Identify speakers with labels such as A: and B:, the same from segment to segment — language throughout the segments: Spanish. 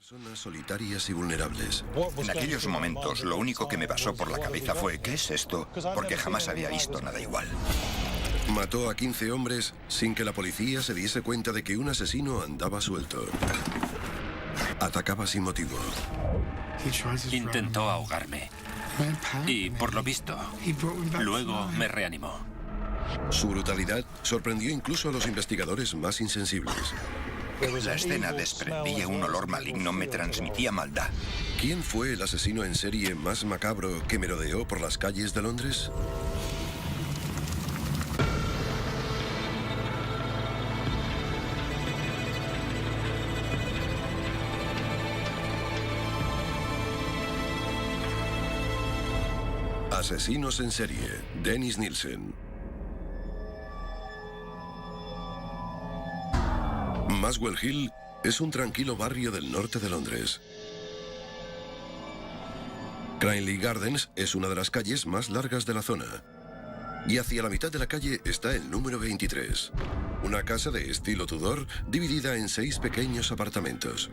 A: Personas solitarias y vulnerables.
B: En aquellos momentos, lo único que me pasó por la cabeza fue ¿qué es esto? Porque jamás había visto nada igual.
A: Mató a 15 hombres sin que la policía se diese cuenta de que un asesino andaba suelto. Atacaba sin motivo.
C: Intentó ahogarme. Y, por lo visto, luego me reanimó.
A: Su brutalidad sorprendió incluso a los investigadores más insensibles.
B: La escena desprendía un olor maligno, me transmitía maldad.
A: ¿Quién fue el asesino en serie más macabro que merodeó por las calles de Londres? Asesinos en serie, Dennis Nielsen. Muswell Hill es un tranquilo barrio del norte de Londres. Cranley Gardens es una de las calles más largas de la zona. Y hacia la mitad de la calle está el número 23, una casa de estilo Tudor dividida en 6 pequeños apartamentos.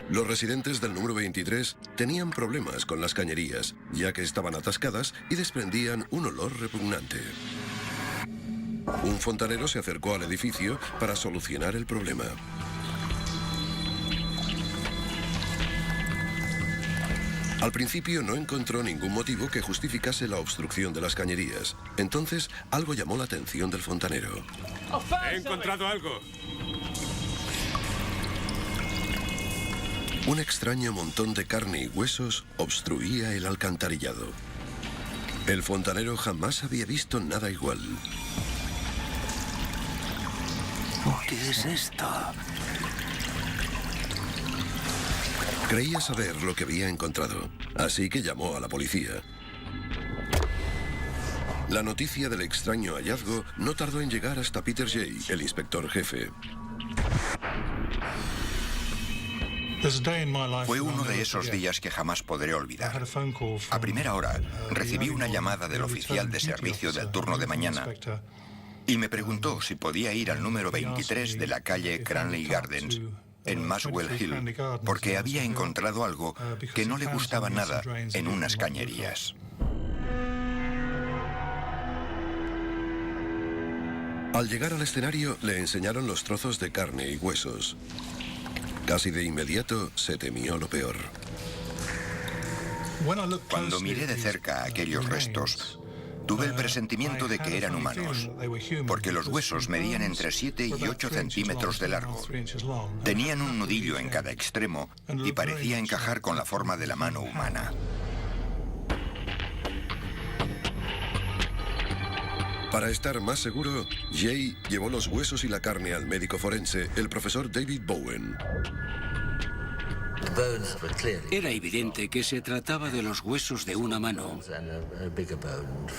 A: Los residentes del número 23 tenían problemas con las cañerías, ya que estaban atascadas y desprendían un olor repugnante. Un fontanero se acercó al edificio para solucionar el problema. Al principio no encontró ningún motivo que justificase la obstrucción de las cañerías. Entonces, algo llamó la atención del fontanero.
D: ¡He encontrado algo!
A: Un extraño montón de carne y huesos obstruía el alcantarillado. El fontanero jamás había visto nada igual.
C: ¿Qué es esto?
A: Creía saber lo que había encontrado, así que llamó a la policía. La noticia del extraño hallazgo no tardó en llegar hasta Peter Jay, el inspector jefe.
B: Fue uno de esos días que jamás podré olvidar. A primera hora, recibí una llamada del oficial de servicio del turno de mañana y me preguntó si podía ir al número 23 de la calle Cranley Gardens, en Muswell Hill, porque había encontrado algo que no le gustaba nada en unas cañerías.
A: Al llegar al escenario, le enseñaron los trozos de carne y huesos. Casi de inmediato se temió lo peor.
B: Cuando miré de cerca aquellos restos, tuve el presentimiento de que eran humanos, porque los huesos medían entre 7 y 8 centímetros de largo. Tenían un nudillo en cada extremo y parecía encajar con la forma de la mano humana.
A: Para estar más seguro, Jay llevó los huesos y la carne al médico forense, el profesor David Bowen.
E: Era evidente que se trataba de los huesos de una mano.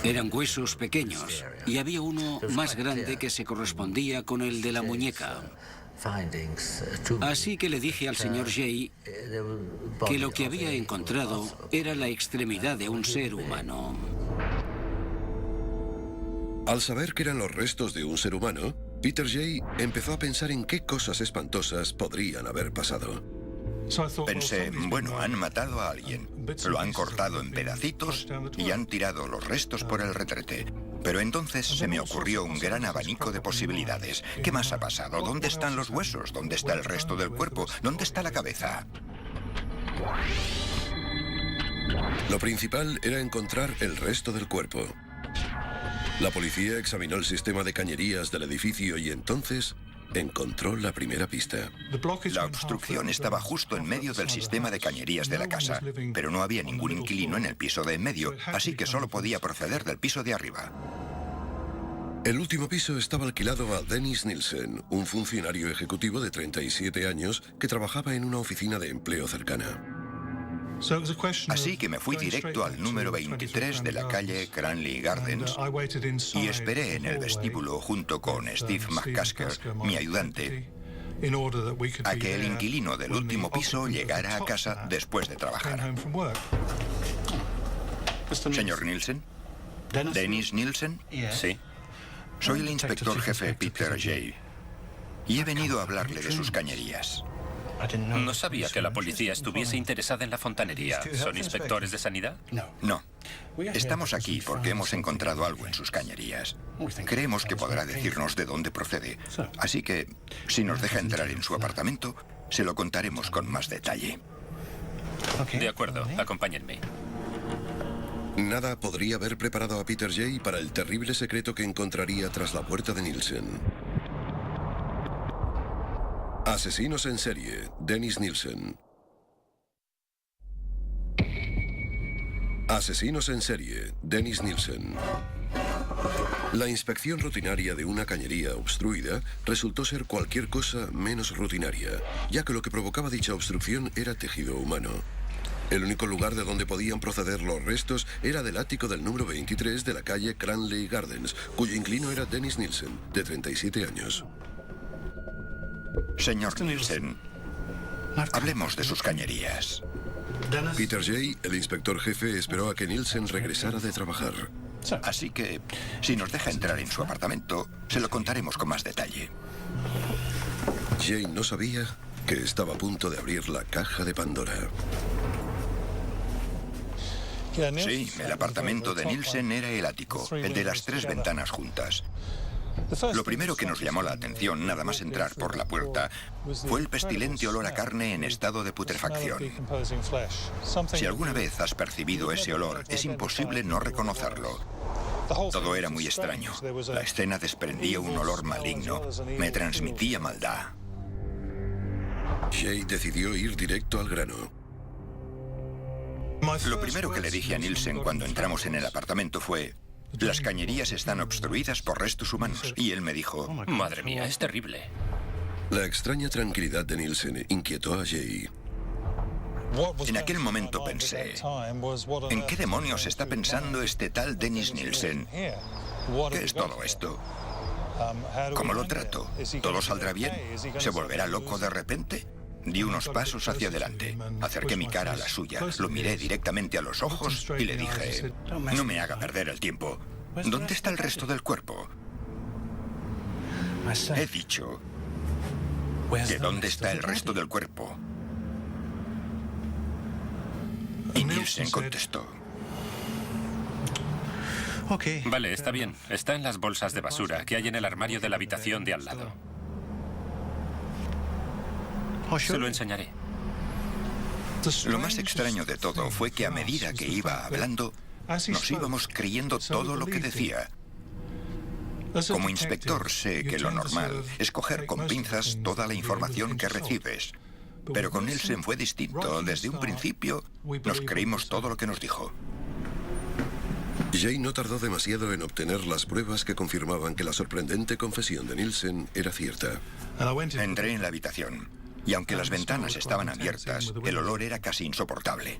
E: Eran huesos pequeños y había uno más grande que se correspondía con el de la muñeca. Así que le dije al señor Jay que lo que había encontrado era la extremidad de un ser humano.
A: Al saber que eran los restos de un ser humano, Peter Jay empezó a pensar en qué cosas espantosas podrían haber pasado.
B: Pensé, bueno, han matado a alguien, lo han cortado en pedacitos y han tirado los restos por el retrete. Pero entonces se me ocurrió un gran abanico de posibilidades. ¿Qué más ha pasado? ¿Dónde están los huesos? ¿Dónde está el resto del cuerpo? ¿Dónde está la cabeza?
A: Lo principal era encontrar el resto del cuerpo. La policía examinó el sistema de cañerías del edificio y entonces encontró la primera pista.
B: La obstrucción estaba justo en medio del sistema de cañerías de la casa, pero no había ningún inquilino en el piso de en medio, así que solo podía proceder del piso de arriba.
A: El último piso estaba alquilado a Dennis Nielsen, un funcionario ejecutivo de 37 años que trabajaba en una oficina de empleo cercana.
B: Así que me fui directo al número 23 de la calle Cranley Gardens y esperé en el vestíbulo junto con Steve McCasker, mi ayudante, a que el inquilino del último piso llegara a casa después de trabajar. Señor Nielsen, ¿Dennis Nielsen?
C: Sí.
B: Soy el inspector jefe Peter Jay y he venido a hablarle de sus cañerías.
C: No sabía que la policía estuviese interesada en la fontanería. ¿Son inspectores de sanidad?
B: No. Estamos aquí porque hemos encontrado algo en sus cañerías. Creemos que podrá decirnos de dónde procede. Así que, si nos deja entrar en su apartamento, se lo contaremos con más detalle.
C: De acuerdo, acompáñenme.
A: Nada podría haber preparado a Peter Jay para el terrible secreto que encontraría tras la puerta de Nielsen. Asesinos en serie, Dennis Nielsen. Asesinos en serie, Dennis Nielsen. La inspección rutinaria de una cañería obstruida resultó ser cualquier cosa menos rutinaria, ya que lo que provocaba dicha obstrucción era tejido humano. El único lugar de donde podían proceder los restos era del ático del número 23 de la calle Cranley Gardens, cuyo inquilino era Dennis Nielsen, de 37 años.
B: Señor Nielsen, hablemos de sus cañerías.
A: Peter Jay, el inspector jefe, esperó a que Nielsen regresara de trabajar.
B: Así que, si nos deja entrar en su apartamento, se lo contaremos con más detalle.
A: Jay no sabía que estaba a punto de abrir la caja de Pandora.
B: Sí, el apartamento de Nielsen era el ático, el de las 3 ventanas juntas. Lo primero que nos llamó la atención, nada más entrar por la puerta, fue el pestilente olor a carne en estado de putrefacción. Si alguna vez has percibido ese olor, es imposible no reconocerlo. Todo era muy extraño. La escena desprendía un olor maligno. Me transmitía maldad.
A: Jay decidió ir directo al grano.
B: Lo primero que le dije a Nielsen cuando entramos en el apartamento fue: las cañerías están obstruidas por restos humanos. Y él me dijo:
C: Madre mía, es terrible.
A: La extraña tranquilidad de Nielsen inquietó a Jay.
B: En aquel momento pensé: ¿en qué demonios está pensando este tal Dennis Nielsen? ¿Qué es todo esto? ¿Cómo lo trato? ¿Todo saldrá bien? ¿Se volverá loco de repente? Di unos pasos hacia adelante. Acerqué mi cara a la suya, lo miré directamente a los ojos y le dije: no me haga perder el tiempo. ¿Dónde está el resto del cuerpo? He dicho: ¿de dónde está el resto del cuerpo? Y Nielsen contestó:
C: Vale, está bien. Está en las bolsas de basura que hay en el armario de la habitación de al lado. Se lo enseñaré.
B: Lo más extraño de todo fue que a medida que iba hablando, nos íbamos creyendo todo lo que decía. Como inspector sé que lo normal es coger con pinzas toda la información que recibes. Pero con Nielsen fue distinto. Desde un principio nos creímos todo lo que nos dijo.
A: Jay no tardó demasiado en obtener las pruebas que confirmaban que la sorprendente confesión de Nielsen era cierta.
B: Entré en la habitación. Y aunque las ventanas estaban abiertas, el olor era casi insoportable.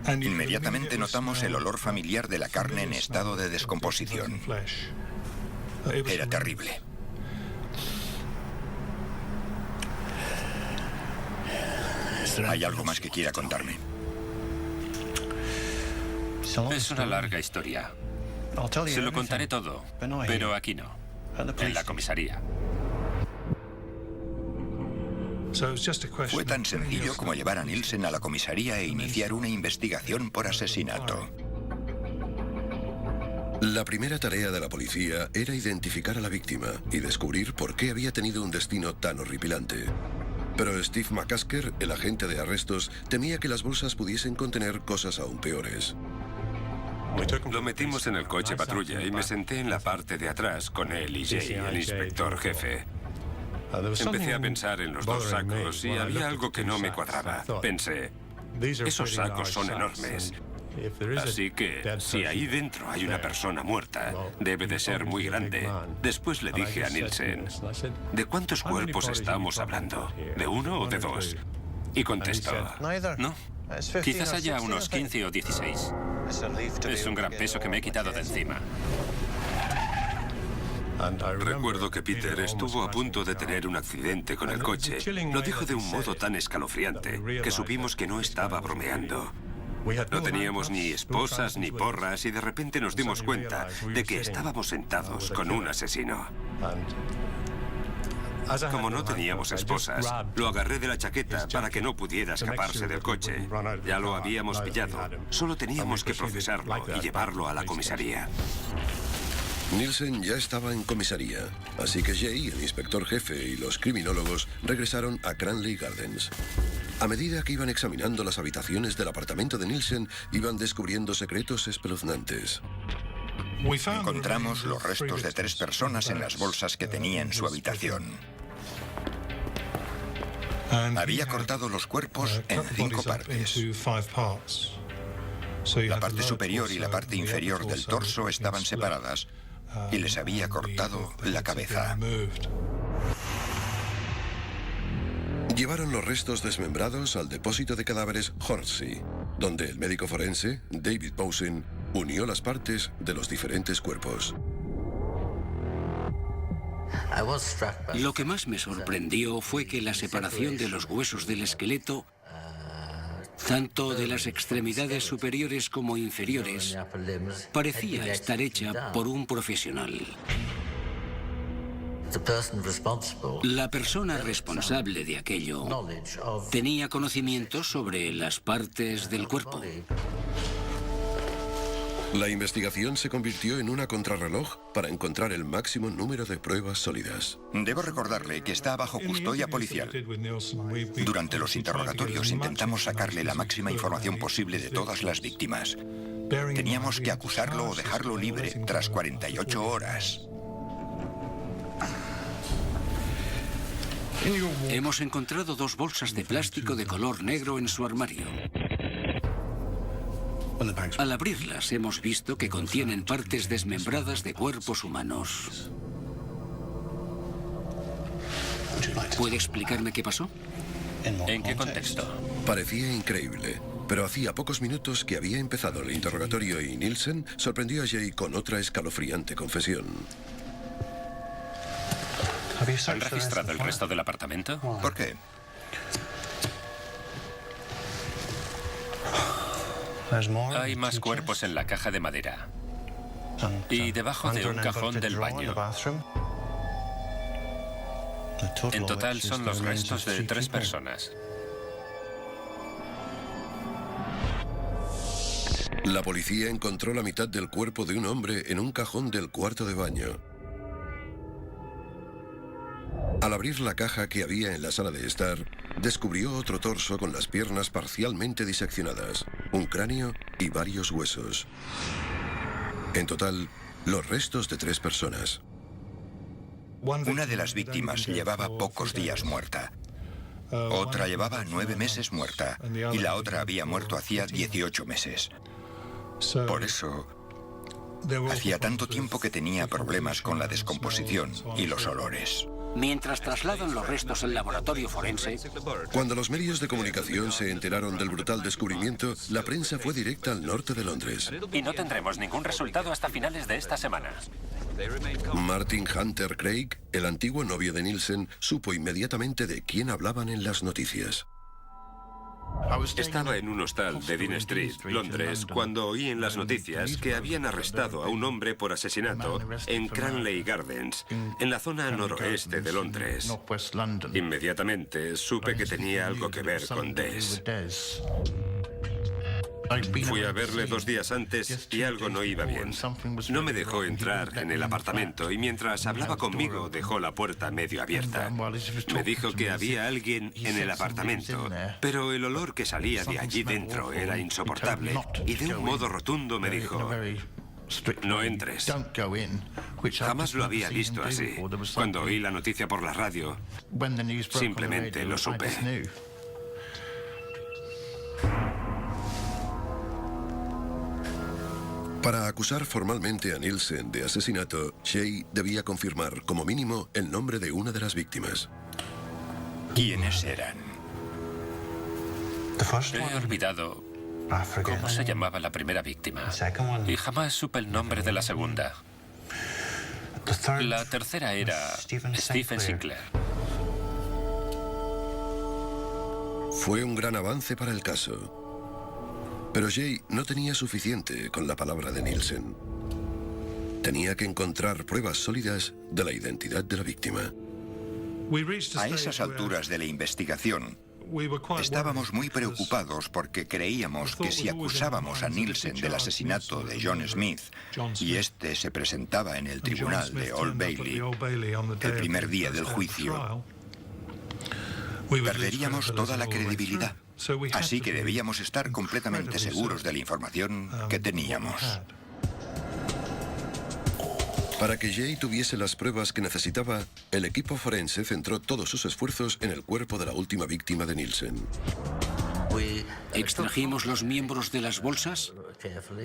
B: Inmediatamente notamos el olor familiar de la carne en estado de descomposición. Era terrible. ¿Hay algo más que quiera contarme?
C: Es una larga historia. Se lo contaré todo, pero aquí no. En la comisaría.
B: Fue tan sencillo como llevar a Nielsen a la comisaría e iniciar una investigación por asesinato.
A: La primera tarea de la policía era identificar a la víctima y descubrir por qué había tenido un destino tan horripilante. Pero Steve McCasker, el agente de arrestos, temía que las bolsas pudiesen contener cosas aún peores.
D: Lo metimos en el coche patrulla y me senté en la parte de atrás con él y Jay, el inspector jefe. Empecé a pensar en los 2 sacos y había algo que no me cuadraba. Pensé: esos sacos son enormes. Así que, si ahí dentro hay una persona muerta, debe de ser muy grande. Después le dije a Nielsen: ¿de cuántos cuerpos estamos hablando? ¿De 1 o de 2? Y contestó: no.
C: Quizás haya unos 15 o 16. Es un gran peso que me he quitado de encima.
D: Recuerdo que Peter estuvo a punto de tener un accidente con el coche. Lo dijo de un modo tan escalofriante que supimos que no estaba bromeando. No teníamos ni esposas ni porras y de repente nos dimos cuenta de que estábamos sentados con un asesino. Como no teníamos esposas, lo agarré de la chaqueta para que no pudiera escaparse del coche. Ya lo habíamos pillado. Solo teníamos que procesarlo y llevarlo a la comisaría.
A: Nielsen ya estaba en comisaría, así que Jay, el inspector jefe y los criminólogos regresaron a Cranley Gardens. A medida que iban examinando las habitaciones del apartamento de Nielsen, iban descubriendo secretos espeluznantes.
B: Encontramos los restos de 3 personas en las bolsas que tenía en su habitación. Había cortado los cuerpos en 5 partes. La parte superior y la parte inferior del torso estaban separadas y les había cortado la cabeza.
A: Llevaron los restos desmembrados al depósito de cadáveres Hornsey, donde el médico forense, David Posen, unió las partes de los diferentes cuerpos.
E: Lo que más me sorprendió fue que la separación de los huesos del esqueleto, tanto de las extremidades superiores como inferiores, parecía estar hecha por un profesional. La persona responsable de aquello tenía conocimiento sobre las partes del cuerpo.
A: La investigación se convirtió en una contrarreloj para encontrar el máximo número de pruebas sólidas.
B: Debo recordarle que está bajo custodia policial. Durante los interrogatorios intentamos sacarle la máxima información posible de todas las víctimas. Teníamos que acusarlo o dejarlo libre tras 48 horas.
E: Hemos encontrado 2 bolsas de plástico de color negro en su armario. Al abrirlas hemos visto que contienen partes desmembradas de cuerpos humanos. ¿Puede explicarme qué pasó?
C: ¿En qué contexto?
A: Parecía increíble, pero hacía pocos minutos que había empezado el interrogatorio y Nielsen sorprendió a Jay con otra escalofriante confesión.
C: ¿Han registrado el resto del apartamento?
B: ¿Por qué?
C: Hay más cuerpos en la caja de madera y debajo de un cajón del baño. En total son los restos de 3 personas.
A: La policía encontró la mitad del cuerpo de un hombre en un cajón del cuarto de baño. Al abrir la caja que había en la sala de estar, descubrió otro torso con las piernas parcialmente diseccionadas, un cráneo y varios huesos. En total, los restos de 3 personas.
B: Una de las víctimas llevaba pocos días muerta. Otra llevaba 9 meses muerta y la otra había muerto hacía 18 meses. Por eso, hacía tanto tiempo que tenía problemas con la descomposición y los olores.
E: Mientras trasladan los restos al laboratorio forense,
A: Cuando los medios de comunicación se enteraron del brutal descubrimiento, la prensa fue directa al norte de Londres.
C: Y no tendremos ningún resultado hasta finales de esta semana.
A: Martin Hunter Craig, el antiguo novio de Nielsen, supo inmediatamente de quién hablaban en las noticias.
D: Estaba en un hostal de Dean Street, Londres, cuando oí en las noticias que habían arrestado a un hombre por asesinato en Cranley Gardens, en la zona noroeste de Londres. Inmediatamente supe que tenía algo que ver con Des. Fui a verle 2 días antes y algo no iba bien. No me dejó entrar en el apartamento y mientras hablaba conmigo dejó la puerta medio abierta. Me dijo que había alguien en el apartamento, pero el olor que salía de allí dentro era insoportable y de un modo rotundo me dijo: no entres. Jamás lo había visto así. Cuando oí la noticia por la radio, simplemente lo supe.
A: Para acusar formalmente a Nielsen de asesinato, Jay debía confirmar, como mínimo, el nombre de una de las víctimas.
B: ¿Quiénes eran?
C: He olvidado cómo se llamaba la primera víctima y jamás supe el nombre de la segunda. La tercera era Stephen Sinclair.
A: Fue un gran avance para el caso. Pero Jay no tenía suficiente con la palabra de Nielsen. Tenía que encontrar pruebas sólidas de la identidad de la víctima.
B: A esas alturas de la investigación, estábamos muy preocupados porque creíamos que si acusábamos a Nielsen del asesinato de John Smith y este se presentaba en el tribunal de Old Bailey el primer día del juicio, perderíamos toda la credibilidad. Así que debíamos estar completamente seguros de la información que teníamos.
A: Para que Jay tuviese las pruebas que necesitaba, el equipo forense centró todos sus esfuerzos en el cuerpo de la última víctima de Nielsen.
E: Extrajimos los miembros de las bolsas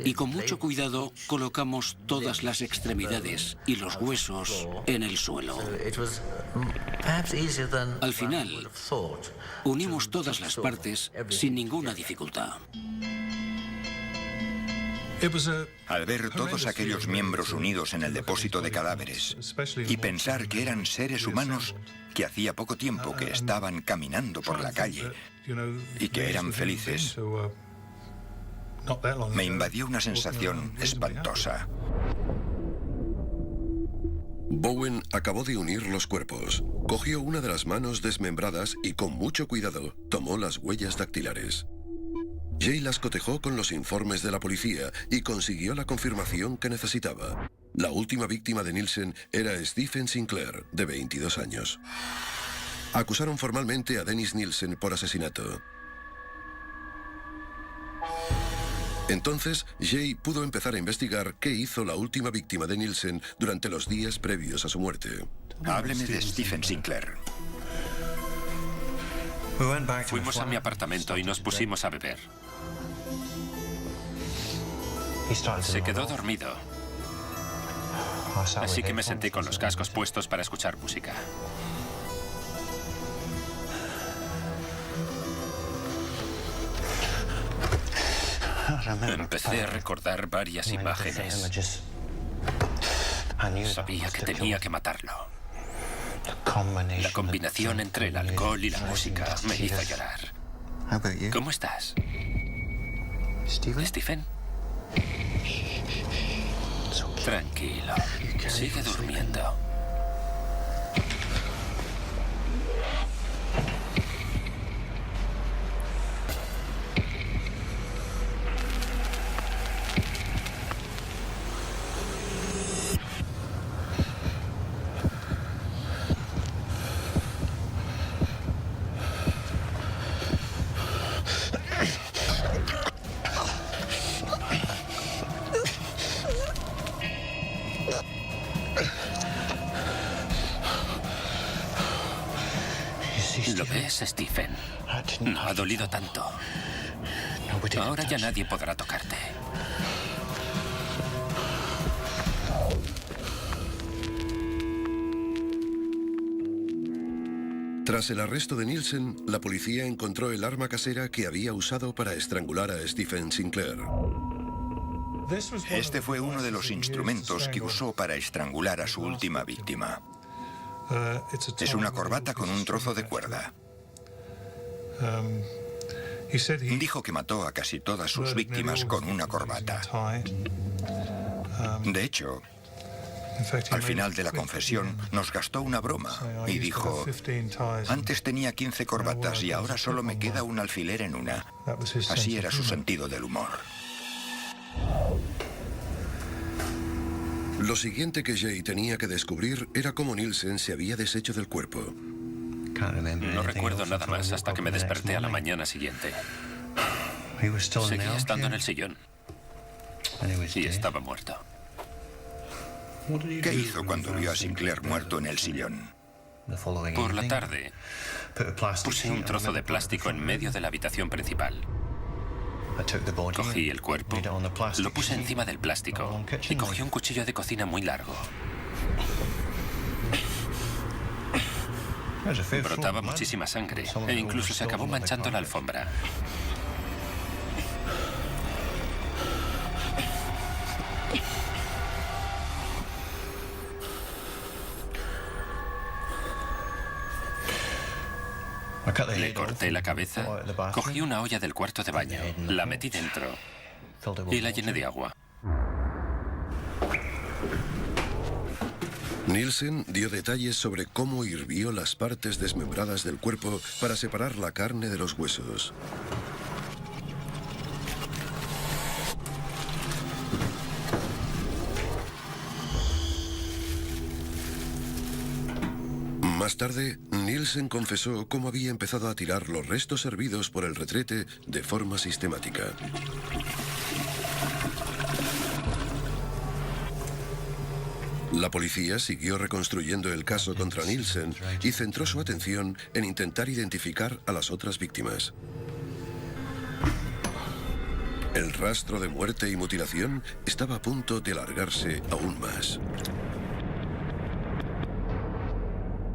E: y con mucho cuidado colocamos todas las extremidades y los huesos en el suelo. Al final, unimos todas las partes sin ninguna dificultad.
B: Al ver todos aquellos miembros unidos en el depósito de cadáveres y pensar que eran seres humanos que hacía poco tiempo que estaban caminando por la calle y que eran felices, me invadió una sensación espantosa.
A: Bowen acabó de unir los cuerpos. Cogió una de las manos desmembradas y con mucho cuidado tomó las huellas dactilares. Jay las cotejó con los informes de la policía y consiguió la confirmación que necesitaba. La última víctima de Nielsen era Stephen Sinclair, de 22 años. Acusaron formalmente a Dennis Nielsen por asesinato. Entonces, Jay pudo empezar a investigar qué hizo la última víctima de Nielsen durante los días previos a su muerte.
B: Hábleme de Stephen Sinclair.
C: Fuimos a mi apartamento y nos pusimos a beber. Se quedó dormido. Así que me senté con los cascos puestos para escuchar música. Empecé a recordar varias imágenes. Sabía que tenía que matarlo. La combinación entre el alcohol y la música me hizo llorar. ¿Cómo estás? ¿Stephen? Tranquilo. Sigue durmiendo. ¿Lo ves, Stephen? No ha dolido tanto. Ahora ya nadie podrá tocarte.
A: Tras el arresto de Nielsen, la policía encontró el arma casera que había usado para estrangular a Stephen Sinclair.
B: Este fue uno de los instrumentos que usó para estrangular a su última víctima. Es una corbata con un trozo de cuerda. Dijo que mató a casi todas sus víctimas con una corbata. De hecho, al final de la confesión nos gastó una broma y dijo: antes tenía 15 corbatas y ahora solo me queda un alfiler en una. Así era su sentido del humor.
A: Lo siguiente que Jay tenía que descubrir era cómo Nielsen se había deshecho del cuerpo.
C: No recuerdo nada más hasta que me desperté a la mañana siguiente. Seguía estando en el sillón. Y estaba muerto.
B: ¿Qué hizo cuando vio a Sinclair muerto en el sillón?
C: Por la tarde, puse un trozo de plástico en medio de la habitación principal. Cogí el cuerpo, lo puse encima del plástico y cogí un cuchillo de cocina muy largo. Brotaba muchísima sangre e incluso se acabó manchando la alfombra. Le corté la cabeza, cogí una olla del cuarto de baño, la metí dentro y la llené de agua.
A: Nielsen dio detalles sobre cómo hirvió las partes desmembradas del cuerpo para separar la carne de los huesos. Más tarde, Nielsen confesó cómo había empezado a tirar los restos hervidos por el retrete de forma sistemática. La policía siguió reconstruyendo el caso contra Nielsen y centró su atención en intentar identificar a las otras víctimas. El rastro de muerte y mutilación estaba a punto de alargarse aún más.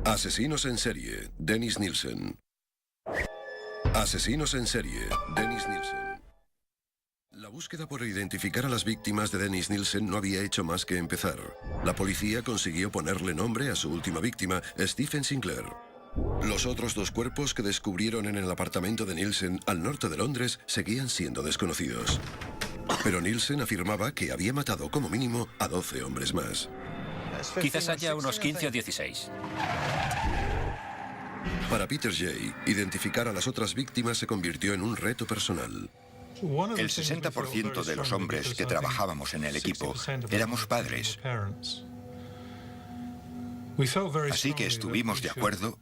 A: Asesinos en serie, Dennis Nielsen. Asesinos en serie, Dennis Nielsen. La búsqueda por identificar a las víctimas de Dennis Nielsen no había hecho más que empezar. La policía consiguió ponerle nombre a su última víctima, Stephen Sinclair. Los otros dos cuerpos que descubrieron en el apartamento de Nielsen al norte de Londres seguían siendo desconocidos. Pero Nielsen afirmaba que había matado como mínimo a 12 hombres más.
C: Quizás haya unos 15 o 16.
A: Para Peter Jay, identificar a las otras víctimas se convirtió en un reto personal.
B: El 60% de los hombres que trabajábamos en el equipo éramos padres. Así que estuvimos de acuerdo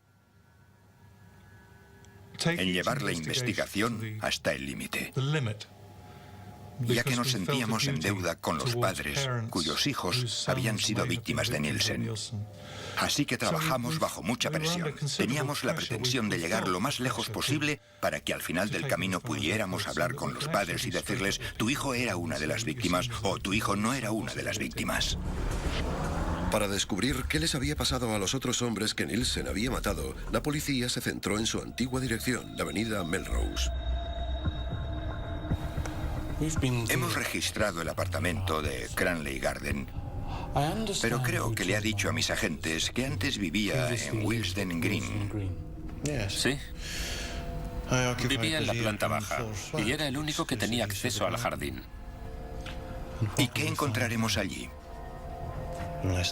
B: en llevar la investigación hasta el límite, ya que nos sentíamos en deuda con los padres cuyos hijos habían sido víctimas de Nielsen. Así que trabajamos bajo mucha presión. Teníamos la pretensión de llegar lo más lejos posible para que al final del camino pudiéramos hablar con los padres y decirles: tu hijo era una de las víctimas o tu hijo no era una de las víctimas.
A: Para descubrir qué les había pasado a los otros hombres que Nielsen había matado, la policía se centró en su antigua dirección, la avenida Melrose.
B: Hemos registrado el apartamento de Cranley Garden, pero creo que le ha dicho a mis agentes que antes vivía en Willesden Green.
C: Sí. Vivía en la planta baja y era el único que tenía acceso al jardín.
B: ¿Y qué encontraremos allí?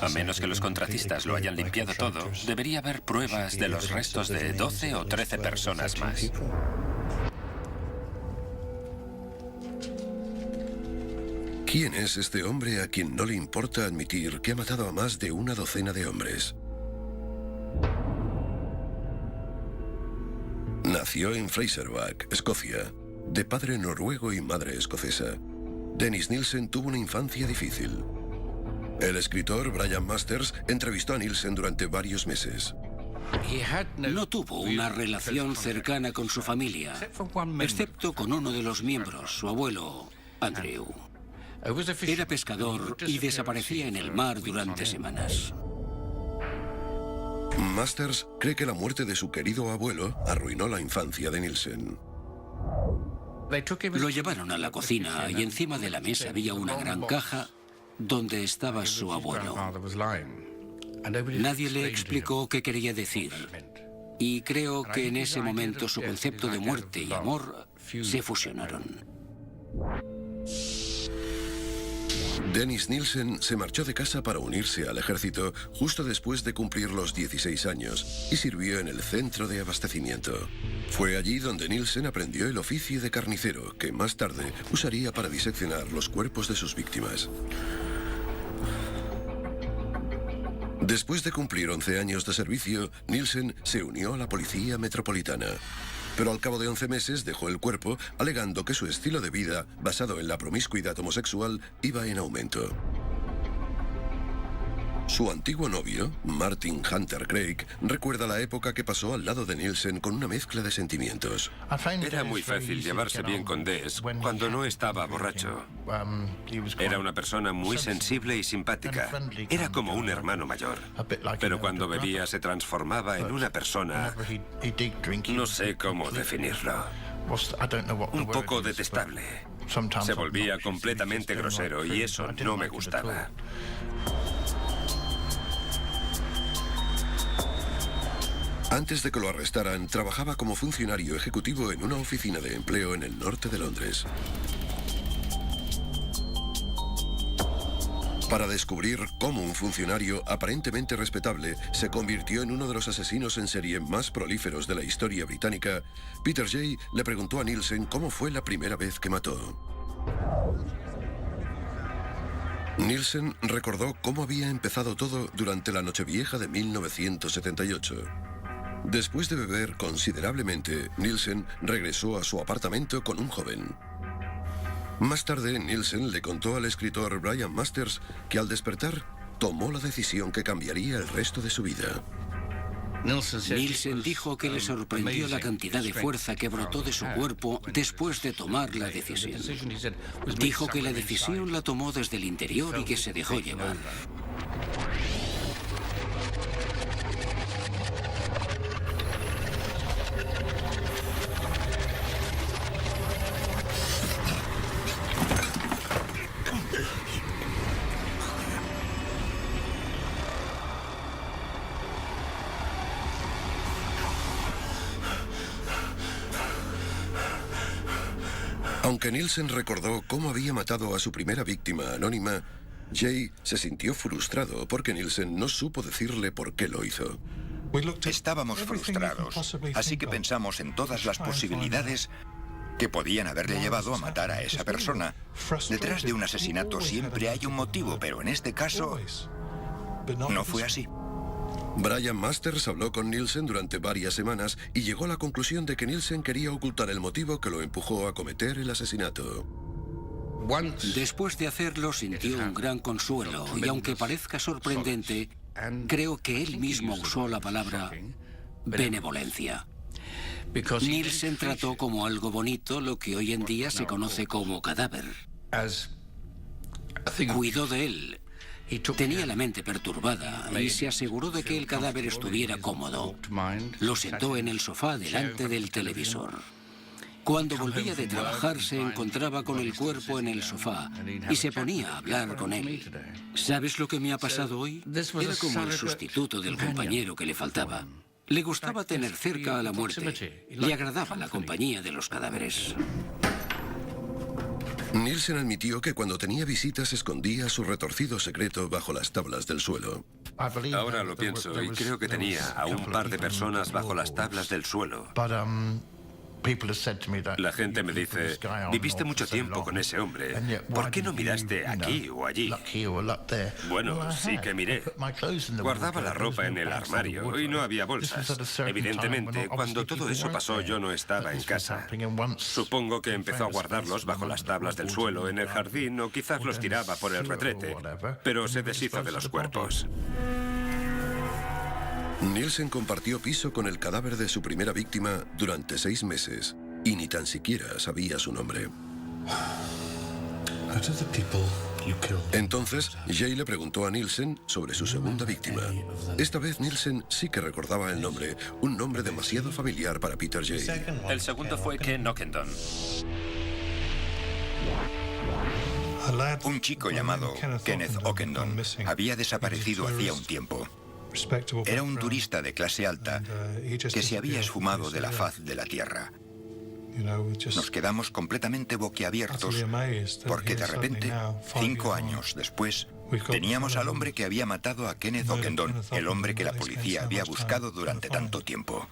C: A menos que los contratistas lo hayan limpiado todo, debería haber pruebas de los restos de 12 o 13 personas más.
A: ¿Quién es este hombre a quien no le importa admitir que ha matado a más de una docena de hombres? Nació en Fraserburgh, Escocia, de padre noruego y madre escocesa. Dennis Nielsen tuvo una infancia difícil. El escritor Brian Masters entrevistó a Nielsen durante varios meses.
E: No tuvo una relación cercana con su familia, excepto con uno de los miembros, su abuelo, Andrew. Era pescador y desaparecía en el mar durante semanas.
A: Masters cree que la muerte de su querido abuelo arruinó la infancia de Nielsen.
E: Lo llevaron a la cocina y encima de la mesa había una gran caja donde estaba su abuelo. Nadie le explicó qué quería decir. Y creo que en ese momento su concepto de muerte y amor se fusionaron.
A: Dennis Nielsen se marchó de casa para unirse al ejército justo después de cumplir los 16 años y sirvió en el centro de abastecimiento. Fue allí donde Nielsen aprendió el oficio de carnicero, que más tarde usaría para diseccionar los cuerpos de sus víctimas. Después de cumplir 11 años de servicio, Nielsen se unió a la policía metropolitana. Pero al cabo de 11 meses dejó el cuerpo, alegando que su estilo de vida, basado en la promiscuidad homosexual, iba en aumento. Su antiguo novio, Martin Hunter Craig, recuerda la época que pasó al lado de Nielsen con una mezcla de sentimientos.
D: Era muy fácil llevarse bien con Des cuando no estaba borracho. Era una persona muy sensible y simpática. Era como un hermano mayor. Pero cuando bebía se transformaba en una persona... no sé cómo definirlo. Un poco detestable. Se volvía completamente grosero y eso no me
A: Antes de que lo arrestaran, trabajaba como funcionario ejecutivo en una oficina de empleo en el norte de Londres. Para descubrir cómo un funcionario aparentemente respetable se convirtió en uno de los asesinos en serie más prolíferos de la historia británica, Peter Jay le preguntó a Nielsen cómo fue la primera vez que mató. Nielsen recordó cómo había empezado todo durante la Nochevieja de 1978. Después de beber considerablemente, Nielsen regresó a su apartamento con un joven. Más tarde, Nielsen le contó al escritor Brian Masters que al despertar, tomó la decisión que cambiaría el resto de su vida.
E: Nielsen dijo que le sorprendió la cantidad de fuerza que brotó de su cuerpo después de tomar la decisión. Dijo que la decisión la tomó desde el interior y que se dejó llevar.
A: Aunque Nielsen recordó cómo había matado a su primera víctima anónima, Jay se sintió frustrado porque Nielsen no supo decirle por qué lo hizo.
B: Estábamos frustrados, así que pensamos en todas las posibilidades que podían haberle llevado a matar a esa persona. Detrás de un asesinato siempre hay un motivo, pero en este caso no fue así.
A: Brian Masters habló con Nielsen durante varias semanas y llegó a la conclusión de que Nielsen quería ocultar el motivo que lo empujó a cometer el asesinato.
E: Después de hacerlo, sintió un gran consuelo y aunque parezca sorprendente, creo que él mismo usó la palabra benevolencia. Nielsen trató como algo bonito lo que hoy en día se conoce como cadáver. Cuidó de él. Tenía la mente perturbada y se aseguró de que el cadáver estuviera cómodo. Lo sentó en el sofá delante del televisor. Cuando volvía de trabajar se encontraba con el cuerpo en el sofá y se ponía a hablar con él. ¿Sabes lo que me ha pasado hoy? Era como el sustituto del compañero que le faltaba. Le gustaba tener cerca a la muerte. Le agradaba la compañía de los cadáveres.
A: Nielsen admitió que cuando tenía visitas escondía su retorcido secreto bajo las tablas del suelo.
D: Ahora lo pienso y creo que tenía a un par de personas bajo las tablas del suelo. La gente me dice, viviste mucho tiempo con ese hombre, ¿por qué no miraste aquí o allí? Bueno, sí que miré. Guardaba la ropa en el armario y no había bolsas. Evidentemente, cuando todo eso pasó yo no estaba en casa. Supongo que empezó a guardarlos bajo las tablas del suelo en el jardín o quizás los tiraba por el retrete, pero se deshizo de los cuerpos.
A: Nielsen compartió piso con el cadáver de su primera víctima durante 6 meses y ni tan siquiera sabía su nombre. Entonces, Jay le preguntó a Nielsen sobre su segunda víctima. Esta vez Nielsen sí que recordaba el nombre, un nombre demasiado familiar para Peter Jay.
C: El segundo fue Ken Ockendon.
B: Un chico llamado Kenneth Ockendon había desaparecido hacía un tiempo. Era un turista de clase alta que se había esfumado de la faz de la tierra. Nos quedamos completamente boquiabiertos porque de repente, 5 años después, teníamos al hombre que había matado a Kenneth Ockendon, el hombre que la policía había buscado durante tanto tiempo.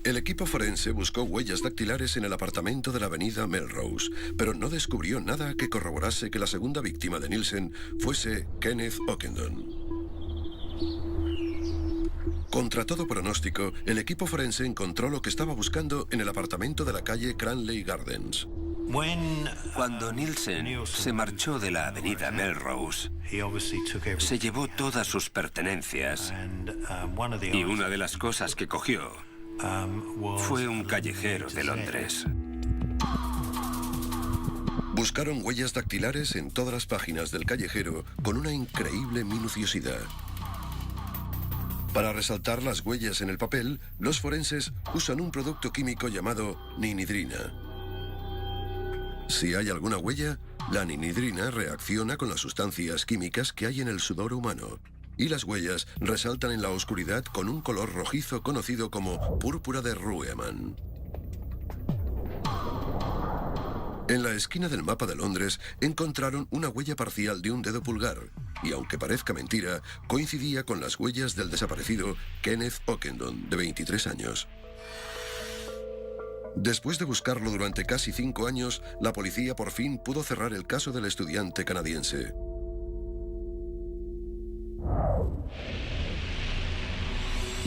A: El equipo forense buscó huellas dactilares en el apartamento de la avenida Melrose, pero no descubrió nada que corroborase que la segunda víctima de Nielsen fuese Kenneth Ockendon. Contra todo pronóstico, el equipo forense encontró lo que estaba buscando en el apartamento de la calle Cranley Gardens.
D: Cuando Nielsen se marchó de la avenida Melrose, se llevó todas sus pertenencias y una de las cosas que cogió fue un callejero de Londres.
A: Buscaron huellas dactilares en todas las páginas del callejero con una increíble minuciosidad. Para resaltar las huellas en el papel, los forenses usan un producto químico llamado ninidrina. Si hay alguna huella, la ninidrina reacciona con las sustancias químicas que hay en el sudor humano. y las huellas resaltan en la oscuridad con un color rojizo conocido como púrpura de Reutemann. En la esquina del mapa de Londres encontraron una huella parcial de un dedo pulgar y, aunque parezca mentira, coincidía con las huellas del desaparecido Kenneth Ockendon, de 23 años. Después de buscarlo durante casi 5 años, la policía por fin pudo cerrar el caso del estudiante canadiense.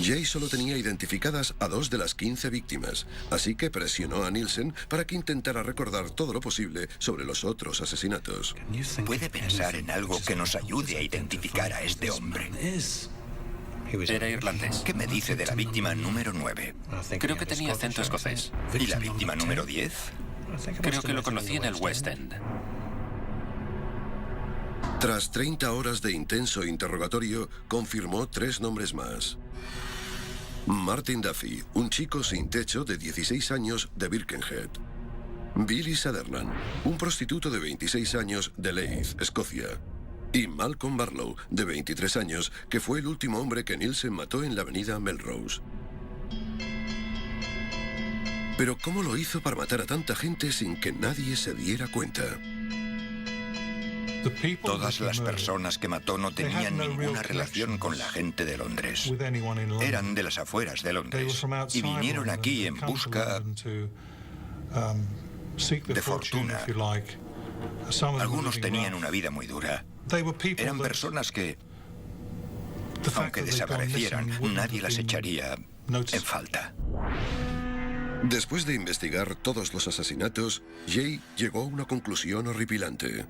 A: Jay solo tenía identificadas a 2 de las 15 víctimas, así que presionó a Nielsen para que intentara recordar todo lo posible sobre los otros asesinatos.
B: ¿Puede pensar en algo que nos ayude a identificar a este hombre?
C: Era irlandés.
B: ¿Qué me dice de la víctima número 9?
C: Creo que tenía acento escocés.
B: ¿Y la víctima número 10?
C: Creo que lo conocí en el West End.
A: Tras 30 horas de intenso interrogatorio, confirmó 3 nombres más. Martin Duffy, un chico sin techo de 16 años de Birkenhead. Billy Sutherland, un prostituto de 26 años de Leith, Escocia. Y Malcolm Barlow, de 23 años, que fue el último hombre que Nielsen mató en la avenida Melrose. Pero ¿cómo lo hizo para matar a tanta gente sin que nadie se diera cuenta?
B: Todas las personas que mató no tenían ninguna relación con la gente de Londres. Eran de las afueras de Londres y vinieron aquí en busca de fortuna. Algunos tenían una vida muy dura. Eran personas que, aunque desaparecieran, nadie las echaría en falta.
A: Después de investigar todos los asesinatos, Jay llegó a una conclusión horripilante.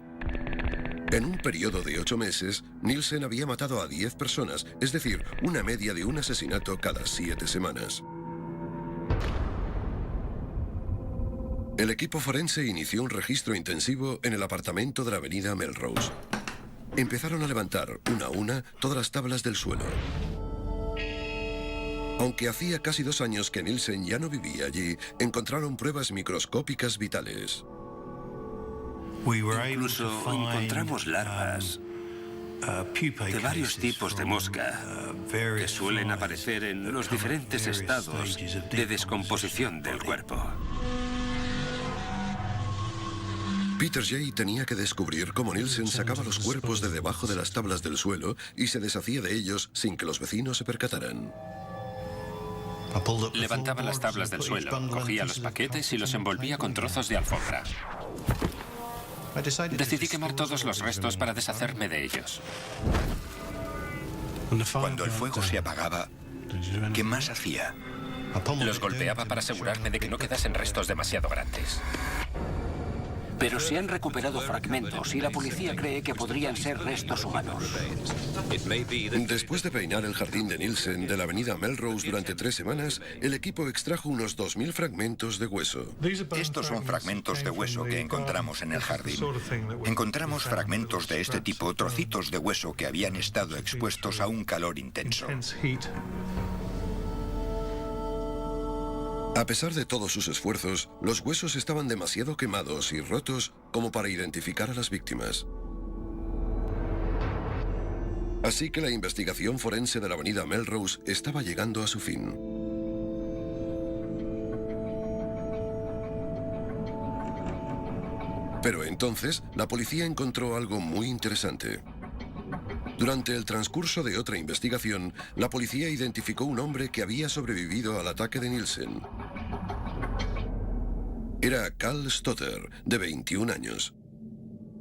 A: En un periodo de 8 meses, Nielsen había matado a 10 personas, es decir, una media de un asesinato cada 7 semanas. El equipo forense inició un registro intensivo en el apartamento de la avenida Melrose. Empezaron a levantar, una a una, todas las tablas del suelo. Aunque hacía casi 2 años que Nielsen ya no vivía allí, encontraron pruebas microscópicas vitales.
D: Incluso encontramos larvas de varios tipos de mosca que suelen aparecer en los diferentes estados de descomposición del cuerpo.
A: Peter Jay tenía que descubrir cómo Nielsen sacaba los cuerpos de debajo de las tablas del suelo y se deshacía de ellos sin que los vecinos se percataran.
C: Levantaba las tablas del suelo, cogía los paquetes y los envolvía con trozos de alfombra. Decidí quemar todos los restos para deshacerme de ellos.
B: Cuando el fuego se apagaba, ¿qué más hacía?
C: Los golpeaba para asegurarme de que no quedasen restos demasiado grandes.
E: Pero se han recuperado fragmentos y la policía cree que podrían ser restos humanos.
A: Después de peinar el jardín de Nielsen de la avenida Melrose durante 3 semanas, el equipo extrajo unos 2000 fragmentos de hueso.
B: Estos son fragmentos de hueso que encontramos en el jardín. Encontramos fragmentos de este tipo, trocitos de hueso que habían estado expuestos a un calor intenso.
A: A pesar de todos sus esfuerzos, los huesos estaban demasiado quemados y rotos como para identificar a las víctimas. Así que la investigación forense de la avenida Melrose estaba llegando a su fin. Pero entonces, la policía encontró algo muy interesante. Durante el transcurso de otra investigación, la policía identificó un hombre que había sobrevivido al ataque de Nielsen. Era Carl Stotter, de 21 años.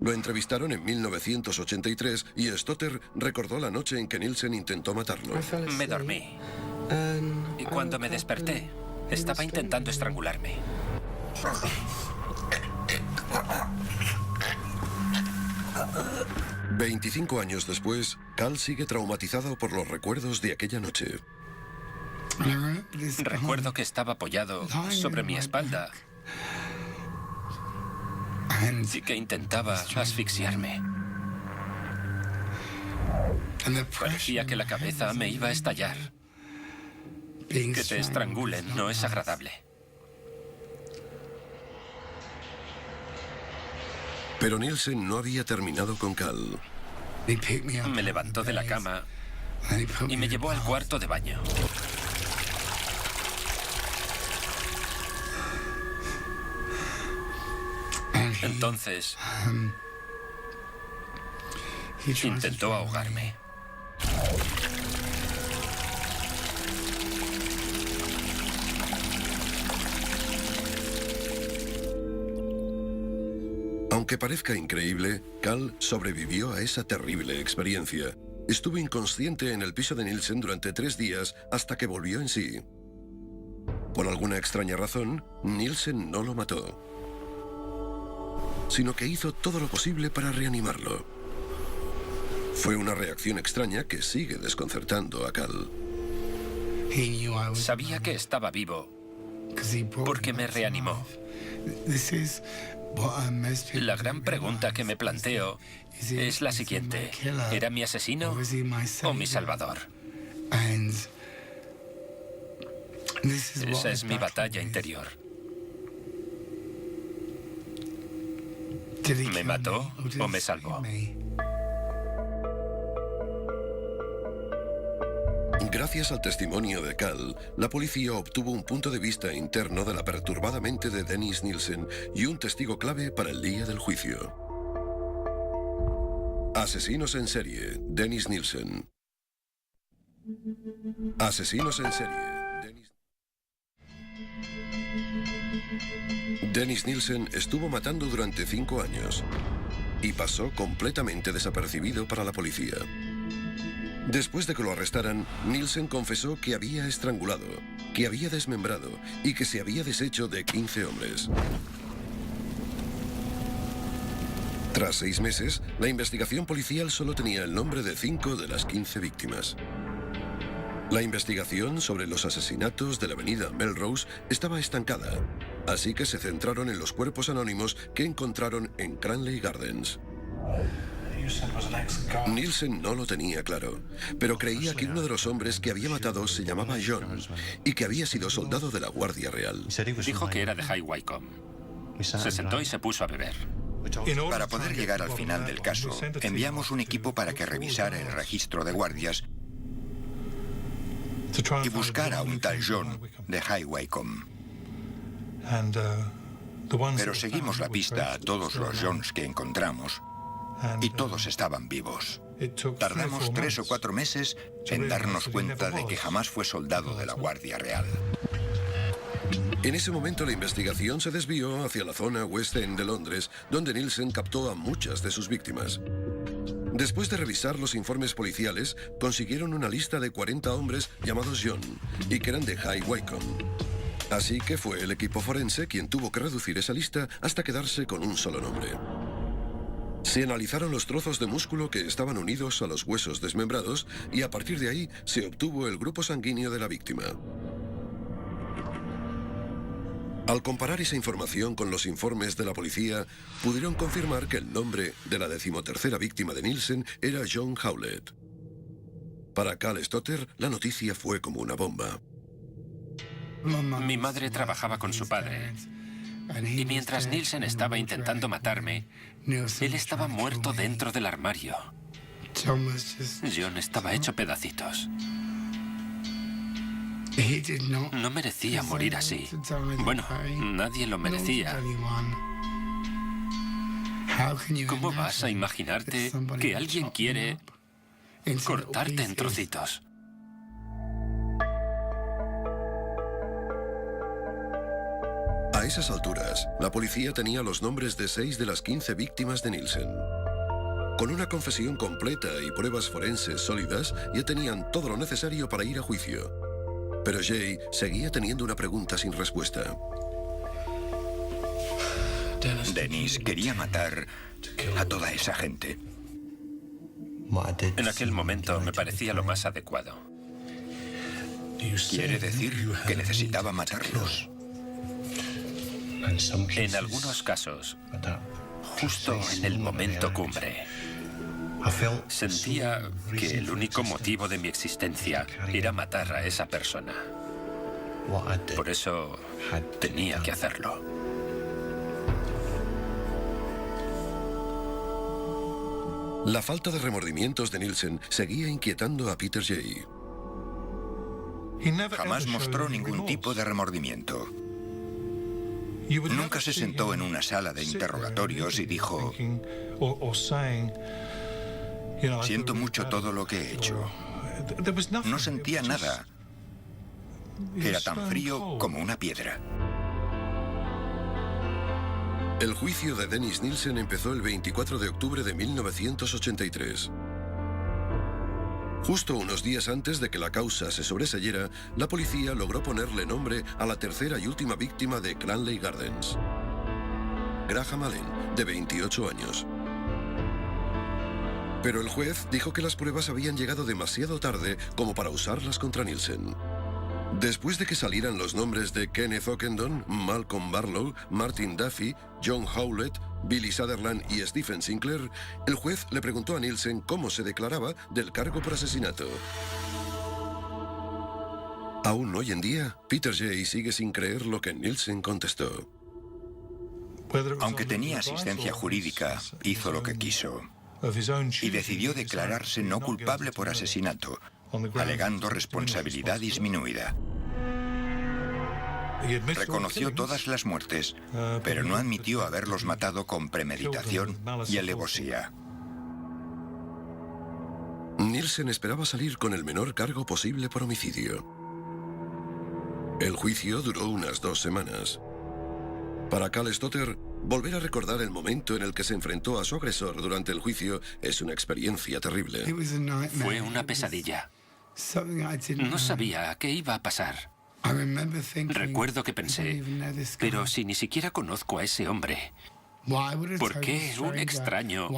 A: Lo entrevistaron en 1983 y Stotter recordó la noche en que Nielsen intentó matarlo.
C: Me dormí. Y cuando me desperté, estaba intentando estrangularme.
A: 25 años después, Carl sigue traumatizado por los recuerdos de aquella noche.
C: Recuerdo que estaba apoyado sobre mi espalda y que intentaba asfixiarme. Parecía que la cabeza me iba a estallar. Que te estrangulen no es agradable.
A: Pero Nielsen no había terminado con Carl.
C: Me levantó de la cama y me llevó al cuarto de baño. Entonces, intentó ahogarme.
A: Aunque parezca increíble, Cal sobrevivió a esa terrible experiencia. Estuvo inconsciente en el piso de Nielsen durante 3 días hasta que volvió en sí. Por alguna extraña razón, Nielsen no lo mató, sino que hizo todo lo posible para reanimarlo. Fue una reacción extraña que sigue desconcertando a Cal.
C: Sabía que estaba vivo porque me reanimó. La gran pregunta que me planteo es la siguiente: ¿era mi asesino o mi salvador? Esa es mi batalla interior. ¿Me mató o me salvó?
A: Gracias al testimonio de Cal, la policía obtuvo un punto de vista interno de la perturbada mente de Dennis Nielsen y un testigo clave para el día del juicio. Asesinos en serie, Dennis Nielsen. Asesinos en serie, Dennis Nielsen estuvo matando durante 5 años y pasó completamente desapercibido para la policía. Después de que lo arrestaran, Nielsen confesó que había estrangulado, que había desmembrado y que se había deshecho de 15 hombres. Tras 6 meses, la investigación policial solo tenía el nombre de 5 de las 15 víctimas. La investigación sobre los asesinatos de la avenida Melrose estaba estancada, así que se centraron en los cuerpos anónimos que encontraron en Cranley Gardens. Nielsen no lo tenía claro, pero creía que uno de los hombres que había matado se llamaba John y que había sido soldado de la Guardia Real.
C: Dijo que era de High Wycombe. Se sentó y se puso a beber.
B: Para poder llegar al final del caso, enviamos un equipo para que revisara el registro de guardias y buscara a un tal John de High Wycombe. Pero seguimos la pista a todos los Johns que encontramos y todos estaban vivos. Tardamos 3 o 4 meses en darnos cuenta de que jamás fue soldado de la Guardia Real.
A: En ese momento la investigación se desvió hacia la zona West End de Londres, donde Nielsen captó a muchas de sus víctimas. Después de revisar los informes policiales, consiguieron una lista de 40 hombres llamados John y que eran de High Wycombe. Así que fue el equipo forense quien tuvo que reducir esa lista hasta quedarse con un solo nombre. Se analizaron los trozos de músculo que estaban unidos a los huesos desmembrados y a partir de ahí se obtuvo el grupo sanguíneo de la víctima. Al comparar esa información con los informes de la policía, pudieron confirmar que el nombre de la 13ª víctima de Nielsen era John Howlett. Para Cal Stotter, la noticia fue como una bomba.
C: Mi madre trabajaba con su padre. Y mientras Nielsen estaba intentando matarme, él estaba muerto dentro del armario. John estaba hecho pedacitos. No merecía morir así. Bueno, nadie lo merecía. ¿Cómo vas a imaginarte que alguien quiere cortarte en trocitos?
A: A esas alturas, la policía tenía los nombres de 6 de las 15 víctimas de Nielsen. Con una confesión completa y pruebas forenses sólidas, ya tenían todo lo necesario para ir a juicio. Pero Jay seguía teniendo una pregunta sin respuesta.
B: Dennis quería matar a toda esa gente.
C: En aquel momento me parecía lo más adecuado.
B: Quiere decir que necesitaba matarlos.
C: En algunos casos, justo en el momento cumbre, sentía que el único motivo de mi existencia era matar a esa persona. Por eso tenía que hacerlo.
A: La falta de remordimientos de Nielsen seguía inquietando a Peter Jay.
B: Jamás mostró ningún tipo de remordimiento. Nunca se sentó en una sala de interrogatorios y dijo: siento mucho todo lo que he hecho. No sentía nada. Era tan frío como una piedra.
A: El juicio de Dennis Nielsen empezó el 24 de octubre de 1983. Justo unos días antes de que la causa se sobreseyera, la policía logró ponerle nombre a la tercera y última víctima de Cranley Gardens. Graham Allen, de 28 años. Pero el juez dijo que las pruebas habían llegado demasiado tarde como para usarlas contra Nielsen. Después de que salieran los nombres de Kenneth Ockendon, Malcolm Barlow, Martin Duffy, John Howlett, Billy Sutherland y Stephen Sinclair, el juez le preguntó a Nielsen cómo se declaraba del cargo por asesinato. Aún hoy en día, Peter Jay sigue sin creer lo que Nielsen contestó.
B: Aunque tenía asistencia jurídica, hizo lo que quiso y decidió declararse no culpable por asesinato, alegando responsabilidad disminuida. Reconoció todas las muertes, pero no admitió haberlos matado con premeditación y alevosía.
A: Nielsen esperaba salir con el menor cargo posible por homicidio. El juicio duró unas 2 semanas. Para Cal Stotter, volver a recordar el momento en el que se enfrentó a su agresor durante el juicio es una experiencia terrible.
C: Fue una pesadilla. No sabía qué iba a pasar. Recuerdo que pensé, pero si ni siquiera conozco a ese hombre, ¿por qué un extraño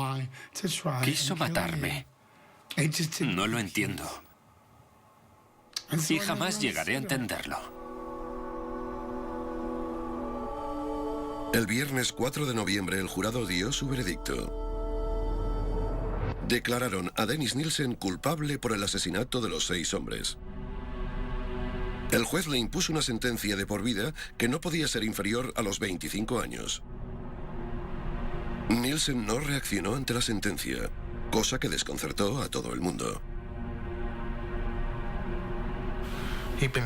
C: quiso matarme? No lo entiendo. Y jamás llegaré a entenderlo.
A: El viernes 4 de noviembre el jurado dio su veredicto. Declararon a Dennis Nielsen culpable por el asesinato de los 6 hombres. El juez le impuso una sentencia de por vida que no podía ser inferior a los 25 años. Nielsen no reaccionó ante la sentencia, cosa que desconcertó a todo el mundo.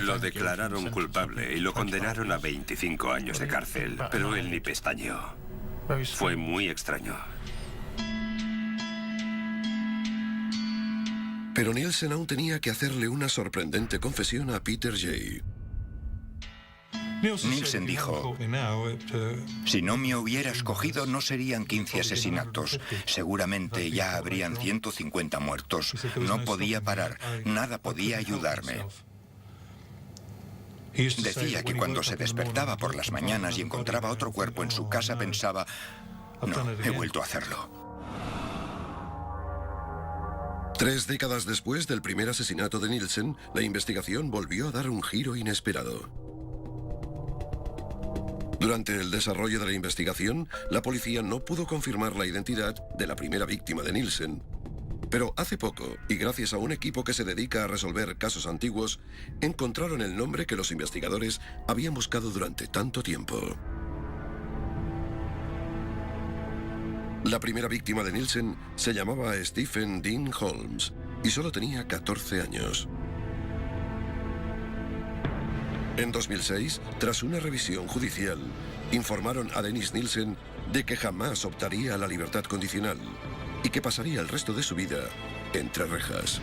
D: Lo declararon culpable y lo condenaron a 25 años de cárcel, pero él ni pestañeó. Fue muy extraño.
A: Pero Nielsen aún tenía que hacerle una sorprendente confesión a Peter Jay.
B: Nielsen dijo: si no me hubieras cogido no serían 15 asesinatos. Seguramente ya habrían 150 muertos. No podía parar, nada podía ayudarme. Decía que cuando se despertaba por las mañanas y encontraba otro cuerpo en su casa pensaba: no, he vuelto a hacerlo.
A: 3 décadas después del primer asesinato de Nielsen, la investigación volvió a dar un giro inesperado. Durante el desarrollo de la investigación, la policía no pudo confirmar la identidad de la primera víctima de Nielsen. Pero hace poco, y gracias a un equipo que se dedica a resolver casos antiguos, encontraron el nombre que los investigadores habían buscado durante tanto tiempo. La primera víctima de Nielsen se llamaba Stephen Dean Holmes y solo tenía 14 años. En 2006, tras una revisión judicial, informaron a Dennis Nielsen de que jamás optaría a la libertad condicional y que pasaría el resto de su vida entre rejas.